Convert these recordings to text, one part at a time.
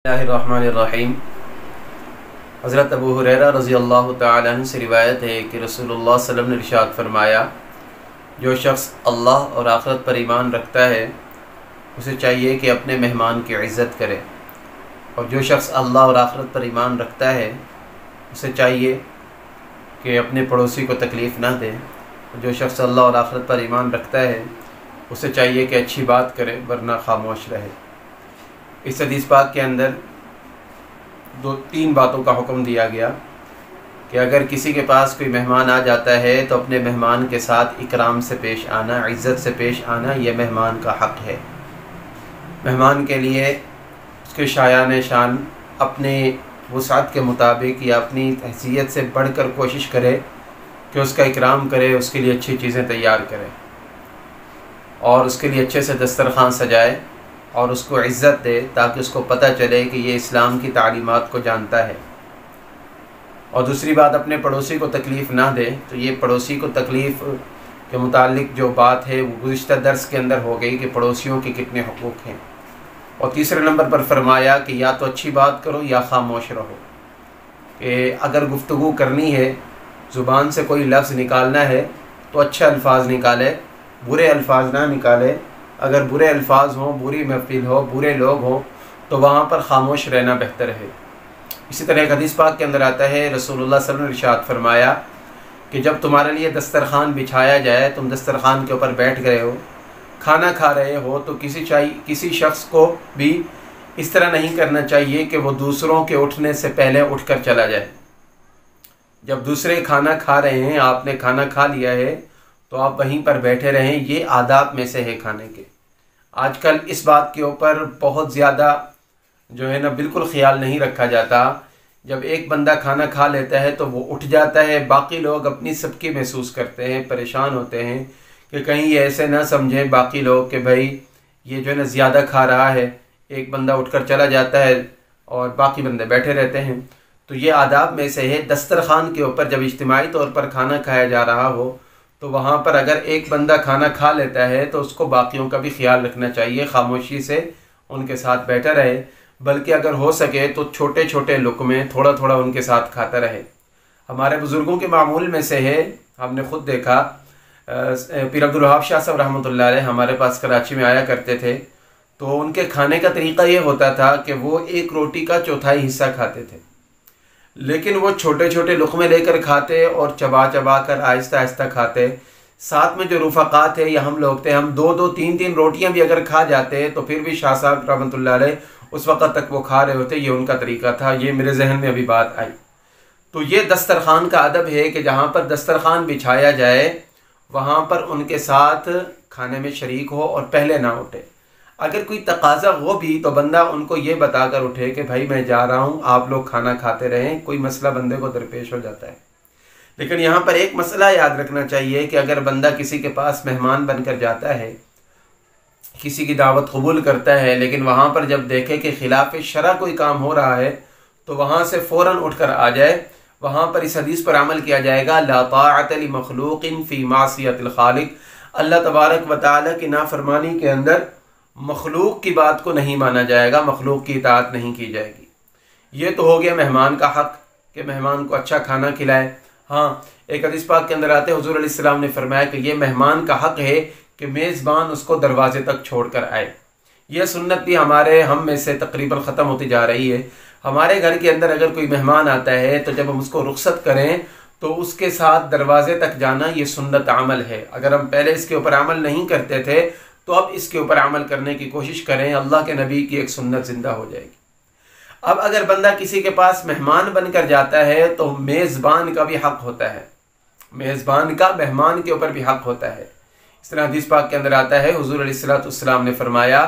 बिस्मिल्लाहिर्रहमानिर्रहीम। हज़रत अबू हुरैरा रज़ी अल्लाह तआला अन्हु से रिवायत है कि रसूलुल्लाह सल्लल्लाहु अलैहि वसल्लम ने इरशाद फरमाया, जो शख्स अल्लाह और आखिरत पर ईमान रखता है उसे चाहिए कि अपने मेहमान की इज़्ज़त करे, और जो शख्स अल्लाह और आखिरत पर ईमान रखता है उसे चाहिए कि अपने पड़ोसी को तकलीफ़ ना दे। जो शख्स अल्लाह और आखिरत पर ईमान रखता है उसे चाहिए कि अच्छी बात करे वरना खामोश रहे। इस हदीस पाक के अंदर तीन बातों का हुक्म दिया गया कि अगर किसी के पास कोई मेहमान आ जाता है तो अपने मेहमान के साथ इकराम से पेश आना, इज़्ज़त से पेश आना, यह मेहमान का हक़ है। मेहमान के लिए उसके शायान शान अपने वुसात के मुताबिक या अपनी हैसियत से बढ़कर कोशिश करे कि उसका इकराम करे, उसके लिए अच्छी चीज़ें तैयार करे और उसके लिए अच्छे से दस्तरखान सजाए और उसको इज़्ज़त दे, ताकि उसको पता चले कि ये इस्लाम की तालीमात को जानता है। और दूसरी बात, अपने पड़ोसी को तकलीफ़ ना दे। तो ये पड़ोसी को तकलीफ़ के मुतालिक जो बात है वो गुज़िश्ता दर्स के अंदर हो गई कि पड़ोसियों के कितने हुकूक़ हैं। और तीसरे नंबर पर फरमाया कि या तो अच्छी बात करो या खामोश रहो। कि अगर गुफ्तगू करनी है, ज़ुबान से कोई लफ्ज़ निकालना है तो अच्छे अल्फाज निकाले, बुरे अल्फाज ना निकाले। अगर बुरे अल्फाज हों, बुरी महफिल हो, बुरे लोग हों तो वहाँ पर खामोश रहना बेहतर है। इसी तरह एक हदीस पाक के अंदर आता है, रसूलुल्लाह सल्लल्लाहु अलैहि वसल्लम ने इरशाद फरमाया कि जब तुम्हारे लिए दस्तरखान बिछाया जाए, तुम दस्तरखान के ऊपर बैठ गए हो, खाना खा रहे हो, तो किसी शख्स को भी इस तरह नहीं करना चाहिए कि वो दूसरों के उठने से पहले उठकर चला जाए। जब दूसरे खाना खा रहे हैं, आपने खाना खा लिया है तो आप वहीं पर बैठे रहें। ये आदाब में से है खाने के। आजकल इस बात के ऊपर बहुत ज़्यादा जो है ना बिल्कुल ख्याल नहीं रखा जाता। जब एक बंदा खाना खा लेता है तो वो उठ जाता है, बाकी लोग अपनी सबकी महसूस करते हैं, परेशान होते हैं कि कहीं ये ऐसे ना समझें बाकी लोग कि भाई ये जो है ना ज़्यादा खा रहा है। एक बंदा उठकर चला जाता है और बाकी बंदे बैठे रहते हैं। तो ये आदाब में से है। दस्तरखान के ऊपर जब इज्तिमाई तौर पर खाना खाया जा रहा हो तो वहाँ पर अगर एक बंदा खाना खा लेता है तो उसको बाकियों का भी ख्याल रखना चाहिए, खामोशी से उनके साथ बैठा रहे, बल्कि अगर हो सके तो छोटे छोटे लुक़मे थोड़ा थोड़ा उनके साथ खाता रहे। हमारे बुज़ुर्गों के मामूल में से है, हमने ख़ुद देखा। पीर अब्दुल वहाब शाह साहब रहमतुल्लाह अलैह हमारे पास कराची में आया करते थे, तो उनके खाने का तरीक़ा ये होता था कि वो एक रोटी का चौथाई हिस्सा खाते थे, लेकिन वो छोटे छोटे लुक़मे लेकर खाते और चबा चबा कर आहिस्ता आहिस्ता खाते। साथ में जो रुफ़क़ात थे या हम लोग थे, हम दो दो तीन तीन रोटियां भी अगर खा जाते तो फिर भी शाह साहब रहमतुल्लाह अलैह उस वक़्त तक वो खा रहे होते। ये उनका तरीक़ा था। ये मेरे जहन में अभी बात आई। तो ये दस्तरखान का अदब है कि जहाँ पर दस्तरखान बिछाया जाए वहाँ पर उनके साथ खाने में शरीक हो और पहले ना उठे। अगर कोई तकाज़ा हो भी तो बंदा उनको ये बताकर उठे कि भाई मैं जा रहा हूँ, आप लोग खाना खाते रहें। कोई मसला बंदे को दरपेश हो जाता है। लेकिन यहाँ पर एक मसला याद रखना चाहिए कि अगर बंदा किसी के पास मेहमान बनकर जाता है, किसी की दावत कबूल करता है, लेकिन वहाँ पर जब देखे कि खिलाफ शरअ कोई काम हो रहा है तो वहाँ से फ़ौरन उठकर आ जाए। वहाँ पर इस हदीस पर अमल किया जाएगा, ला ताअत लि मखलूक़िन फ़ी मासियतिल खालिक। अल्लाह तबारक व तआला की नाफरमानी के अंदर मखलूक की बात को नहीं माना जाएगा, मखलूक की इताअत नहीं की जाएगी। ये तो हो गया मेहमान का हक़ कि मेहमान को अच्छा खाना खिलाए। हाँ, एक हदीस पाक के अंदर आते हुज़ूर अलैहिस्सलाम ने फरमाया कि ये मेहमान का हक़ है कि मेज़बान उसको दरवाज़े तक छोड़ कर आए। यह सुन्नत भी हम में से तकरीबन ख़त्म होती जा रही है। हमारे घर के अंदर अगर कोई मेहमान आता है तो जब हम उसको रुख़्सत करें तो उसके साथ दरवाज़े तक जाना ये सुन्नत अमल है। अगर हम पहले इसके ऊपर अमल नहीं करते थे तो अब इसके ऊपर अमल करने की कोशिश करें। अल्लाह के नबी की एक सुन्नत ज़िंदा हो जाएगी। अब अगर बंदा किसी के पास मेहमान बनकर जाता है तो मेज़बान का भी हक़ होता है, मेज़बान का मेहमान के ऊपर भी हक़ होता है। इस तरह हदीस पाक के अंदर आता है, हुज़ूर अलैहिस्सलाम ने फरमाया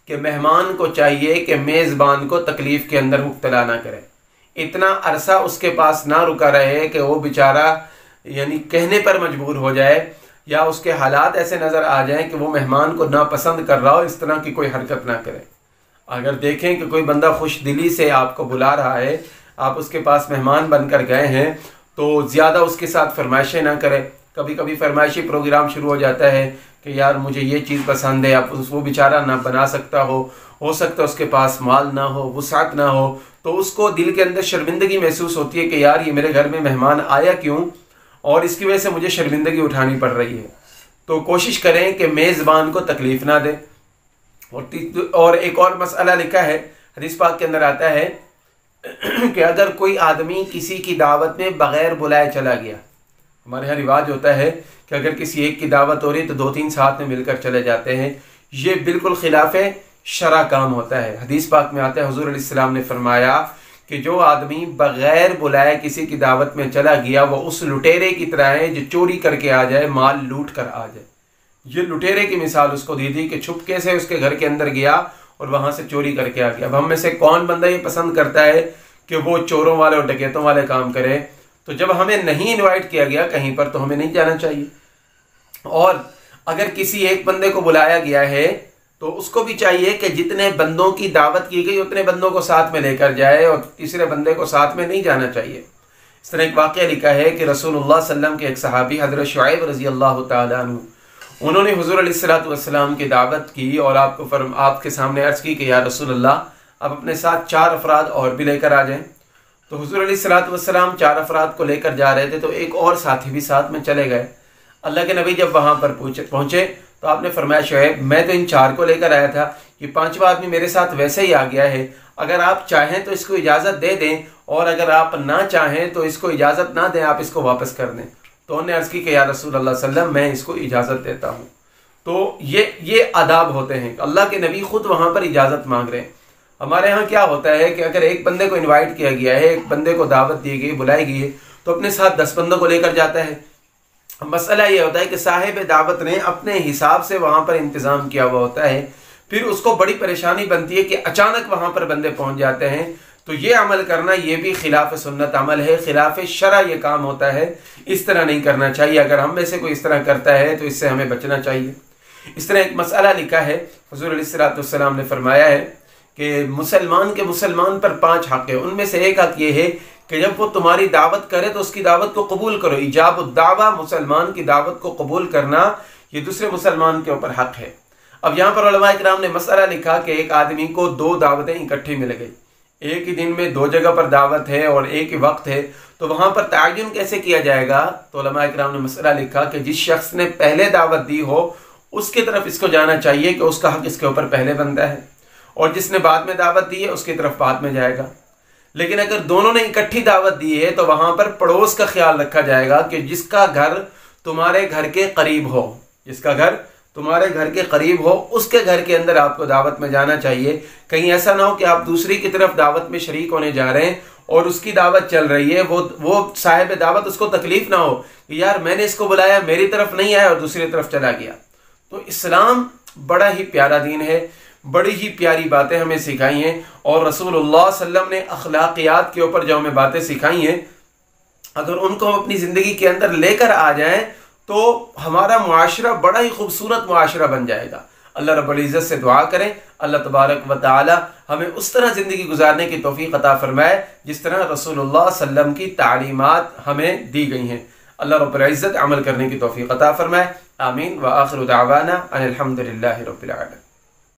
कि मेहमान को चाहिए कि मेज़बान को तकलीफ़ के अंदर मुब्तला ना करे। इतना अरसा उसके पास ना रुका रहे कि वो बेचारा यानी कहने पर मजबूर हो जाए या उसके हालात ऐसे नज़र आ जाएं कि वो मेहमान को नापसंद कर रहा हो, इस तरह की कोई हरकत ना करे। अगर देखें कि कोई बंदा खुश दिली से आपको बुला रहा है, आप उसके पास मेहमान बनकर गए हैं, तो ज़्यादा उसके साथ फरमाइशें ना करें। कभी कभी फरमाइशी प्रोग्राम शुरू हो जाता है کہ یار مجھے یہ چیز پسند ہے، اب وہ بیچارہ نہ بنا سکتا ہو سکتا ہے اس کے پاس مال نہ ہو، وسعت نہ ہو، تو اس کو دل کے اندر شرمندگی محسوس ہوتی ہے کہ یار یہ میرے گھر میں مہمان آیا کیوں، اور اس کی وجہ سے مجھے شرمندگی اٹھانی پڑ رہی ہے۔ تو کوشش کریں کہ میزبان کو تکلیف نہ دیں۔ اور ایک اور مسئلہ لکھا ہے، حدیث پاک کے اندر آتا ہے کہ اگر کوئی آدمی کسی کی دعوت میں بغیر بلائے چلا گیا، ہمارے یہاں رواج ہوتا ہے کہ اگر کسی ایک کی دعوت ہو رہی ہے تو 2-3 ساتھ میں مل کر چلے جاتے ہیں، یہ بالکل خلاف شرع کام ہوتا ہے۔ حدیث پاک میں آتا ہے حضور علیہ السلام نے فرمایا کہ جو آدمی بغیر بلائے کسی کی دعوت میں چلا گیا وہ اس لٹیرے کی طرح ہے جو چوری کر کے آ جائے، مال لوٹ کر آ جائے۔ یہ لٹیرے کی مثال اس کو دی تھی کہ چھپکے سے اس کے گھر کے اندر گیا اور وہاں سے چوری کر کے آ گیا۔ اب ہم میں سے کون بندہ یہ پسند کرتا ہے کہ وہ چوروں والے اور ڈکیتوں والے کام کرے؟ تو جب ہمیں نہیں انوائٹ کیا گیا کہیں پر تو ہمیں نہیں جانا چاہیے۔ اور اگر کسی ایک بندے کو بلایا گیا ہے تو اس کو بھی چاہیے کہ جتنے بندوں کی دعوت کی گئی اتنے بندوں کو ساتھ میں لے کر جائے، اور تیسرے بندے کو ساتھ میں نہیں جانا چاہیے۔ اس طرح ایک واقعہ لکھا ہے کہ رسول اللہ صلی اللہ علیہ وسلم کے ایک صحابی حضرت شعیب رضی اللہ تعالیٰ عنہ، انہوں نے حضور علیہ السلام کی دعوت کی اور آپ کے سامنے عرض کی کہ یا رسول اللہ آپ اپنے ساتھ 4 افراد اور بھی لے کر آ جائیں۔ تو حضور علیہ السلام 4 افراد کو لے کر جا رہے تھے تو ایک اور ساتھی بھی ساتھ میں چلے گئے۔ اللہ کے نبی جب وہاں پر پہنچے تو آپ نے فرمایا شعیب میں تو ان 4 کو لے کر آیا تھا، یہ 5واں آدمی میرے ساتھ ویسے ہی آ گیا ہے، اگر آپ چاہیں تو اس کو اجازت دے دیں، اور اگر آپ نہ چاہیں تو اس کو اجازت نہ دیں، آپ اس کو واپس کر دیں۔ تو انہوں نے عرض کی کہ یا رسول اللہ صلی اللہ علیہ وسلم میں اس کو اجازت دیتا ہوں۔ تو یہ آداب ہوتے ہیں، اللہ کے نبی خود وہاں پر اجازت مانگ رہے ہیں۔ ہمارے ہاں کیا ہوتا ہے کہ اگر ایک بندے کو انوائٹ کیا گیا ہے، ایک بندے کو دعوت دی گئی، بلائی گئی ہے، تو اپنے ساتھ 10 بندوں کو لے کر جاتا ہے۔ مسئلہ یہ ہوتا ہے کہ صاحب دعوت نے اپنے حساب سے وہاں پر انتظام کیا ہوا ہوتا ہے، پھر اس کو بڑی پریشانی بنتی ہے کہ اچانک وہاں پر بندے پہنچ جاتے ہیں۔ تو یہ عمل کرنا یہ بھی خلاف سنت عمل ہے، خلاف شرع یہ کام ہوتا ہے، اس طرح نہیں کرنا چاہیے۔ اگر ہم میں سے کوئی اس طرح کرتا ہے تو اس سے ہمیں بچنا چاہیے۔ اس طرح ایک مسئلہ لکھا ہے، حضور علیہ السلام نے فرمایا ہے کہ مسلمان پر 5 حق ہے، ان میں سے ایک حق یہ ہے کہ جب وہ تمہاری دعوت کرے تو اس کی دعوت کو قبول کرو۔ ایجاب الدعوہ، مسلمان کی دعوت کو قبول کرنا یہ دوسرے مسلمان کے اوپر حق ہے۔ اب یہاں پر علماء کرام نے مسئلہ لکھا کہ ایک آدمی کو 2 دعوتیں اکٹھی مل گئی، ایک ہی دن میں 2 جگہ پر دعوت ہے اور ایک ہی وقت ہے، تو وہاں پر تعین کیسے کیا جائے گا؟ تو علماء کرام نے مسئلہ لکھا کہ جس شخص نے پہلے دعوت دی ہو اس کی طرف اس کو جانا چاہیے کہ اس کا حق اس کے اوپر پہلے بنتا ہے، اور جس نے بعد میں دعوت دی ہے اس کی طرف بعد میں جائے گا۔ لیکن اگر دونوں نے اکٹھی دعوت دی ہے تو وہاں پر پڑوس کا خیال رکھا جائے گا کہ جس کا گھر تمہارے گھر کے قریب ہو، جس کا گھر تمہارے گھر کے قریب ہو اس کے گھر کے اندر آپ کو دعوت میں جانا چاہیے۔ کہیں ایسا نہ ہو کہ آپ دوسری کی طرف دعوت میں شریک ہونے جا رہے ہیں اور اس کی دعوت چل رہی ہے، وہ صاحب دعوت اس کو تکلیف نہ ہو کہ یار میں نے اس کو بلایا میری طرف نہیں آیا اور دوسری طرف چلا گیا۔ تو اسلام بڑا ہی پیارا دین ہے، بڑی ہی پیاری باتیں ہمیں سکھائی ہیں، اور رسول اللہ صلی اللہ علیہ وسلم نے اخلاقیات کے اوپر جو ہمیں باتیں سکھائی ہیں اگر ان کو ہم اپنی زندگی کے اندر لے کر آ جائیں تو ہمارا معاشرہ بڑا ہی خوبصورت معاشرہ بن جائے گا۔ اللہ رب العزت سے دعا کریں اللہ تبارک و تعالی ہمیں اس طرح زندگی گزارنے کی توفیق عطا فرمائے جس طرح رسول اللہ صلی اللہ علیہ وسلم کی تعلیمات ہمیں دی گئی ہیں۔ اللہ رب العزت عمل کرنے کی توفیق عطا فرمائے، آمین۔ وآخر دعوانا ان الحمد للہ رب العالمین۔